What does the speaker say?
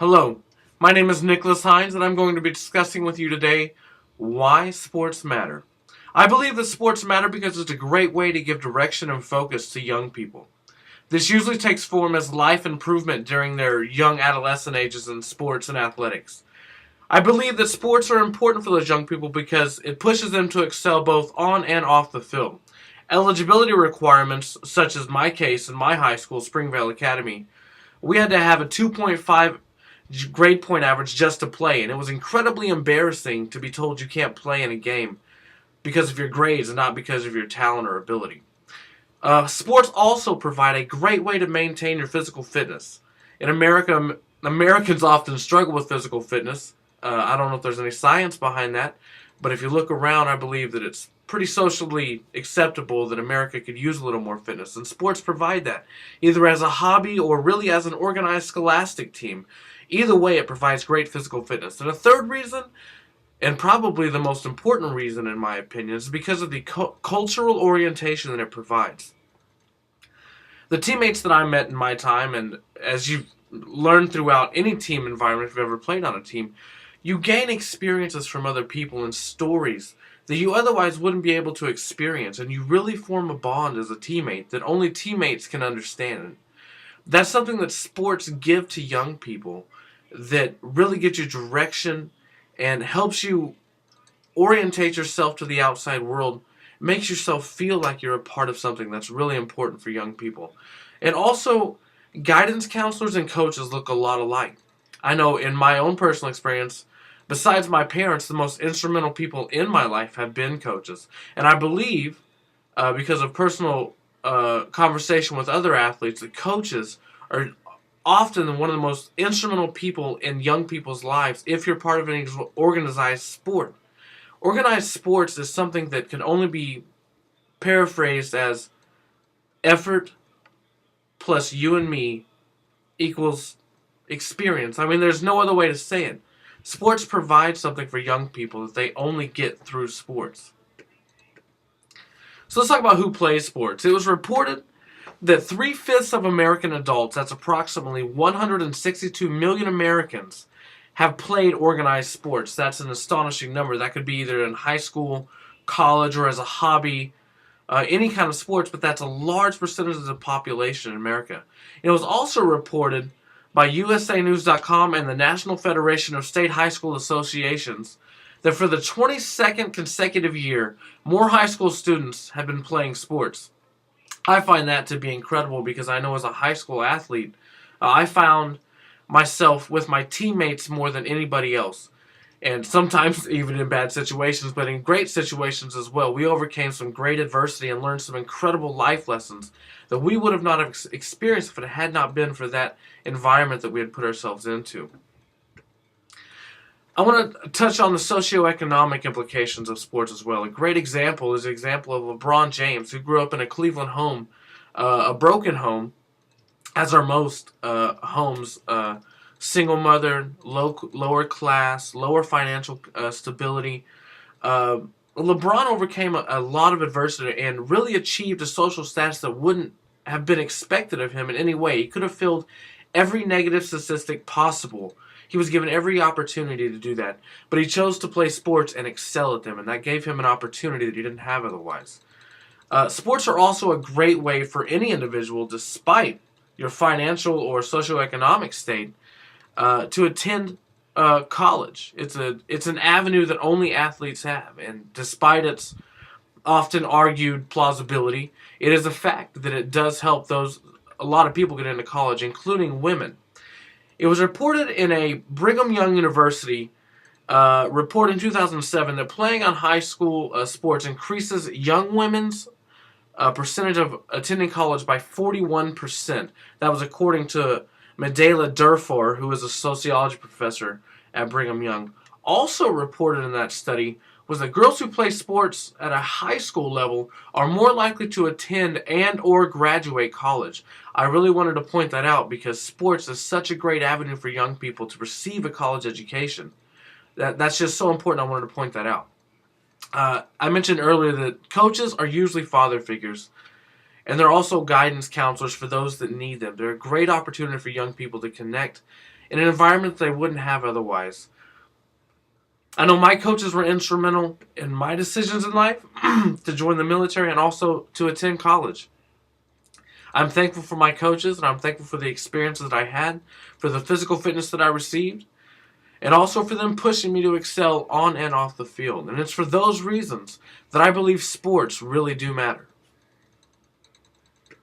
Hello, my name is Nicholas Hines, and I'm going to be discussing with you today why sports matter. I believe that sports matter because it's a great way to give direction and focus to young people. This usually takes form as life improvement during their young adolescent ages in sports and athletics. I believe that sports are important for those young people because it pushes them to excel both on and off the field. Eligibility requirements, such as my case in my high school, Springvale Academy, we had to have a 2.5 grade point average just to play, and it was incredibly embarrassing to be told you can't play in a game because of your grades and not because of your talent or ability. Sports also provide a great way to maintain your physical fitness. In America, Americans often struggle with physical fitness. I don't know if there's any science behind that, but if you look around, I believe that it's pretty socially acceptable that America could use a little more fitness, and sports provide that, either as a hobby or really as an organized scholastic team. Either way, it provides great physical fitness. And a third reason, and probably the most important reason in my opinion, is because of the cultural orientation that it provides. The teammates that I met in my time, and as you've learned throughout any team environment, if you've ever played on a team, you gain experiences from other people and stories that you otherwise wouldn't be able to experience, and you really form a bond as a teammate that only teammates can understand. That's something that sports give to young people that really gives you direction and helps you orientate yourself to the outside world, makes yourself feel like you're a part of something that's really important for young people. And also, guidance counselors and coaches look a lot alike. I know in my own personal experience, besides my parents, the most instrumental people in my life have been coaches. And I believe, because of personal conversation with other athletes, that coaches are often one of the most instrumental people in young people's lives if you're part of an organized sport. Organized sports is something that can only be paraphrased as effort plus you and me equals experience. I mean, there's no other way to say it. Sports provide something for young people that they only get through sports. So let's talk about who plays sports. It was reported that 3/5 of American adults, that's approximately 162 million Americans, have played organized sports. That's an astonishing number. That could be either in high school, college, or as a hobby, any kind of sports, but that's a large percentage of the population in America. It was also reported by USAnews.com and the National Federation of State High School Associations that for the 22nd consecutive year, more high school students have been playing sports. I find that to be incredible because I know as a high school athlete, I found myself with my teammates more than anybody else. And sometimes even in bad situations, but in great situations as well. We overcame some great adversity and learned some incredible life lessons that we would have not experienced if it had not been for that environment that we had put ourselves into. I want to touch on the socioeconomic implications of sports as well. A great example is the example of LeBron James, who grew up in a Cleveland home, a broken home, as are most homes, single mother, lower class, lower financial stability. LeBron overcame a lot of adversity and really achieved a social status that wouldn't have been expected of him in any way. He could have filled every negative statistic possible. He was given every opportunity to do that, but he chose to play sports and excel at them, and that gave him an opportunity that he didn't have otherwise. Sports are also a great way for any individual, despite your financial or socioeconomic state, to attend college. It's an avenue that only athletes have, and despite its often argued plausibility, it is a fact that it does help a lot of people get into college, including women. It was reported in a Brigham Young University report in 2007 that playing on high school sports increases young women's percentage of attending college by 41%. That was according to Medela Durfor, who is a sociology professor at Brigham Young. Also reported in that study was that girls who play sports at a high school level are more likely to attend and or graduate college. I really wanted to point that out because sports is such a great avenue for young people to receive a college education. That's just so important. I wanted to point that out. I mentioned earlier that coaches are usually father figures. And they're also guidance counselors for those that need them. They're a great opportunity for young people to connect in an environment that they wouldn't have otherwise. I know my coaches were instrumental in my decisions in life to join the military and also to attend college. I'm thankful for my coaches, and I'm thankful for the experiences that I had, for the physical fitness that I received, and also for them pushing me to excel on and off the field. And it's for those reasons that I believe sports really do matter.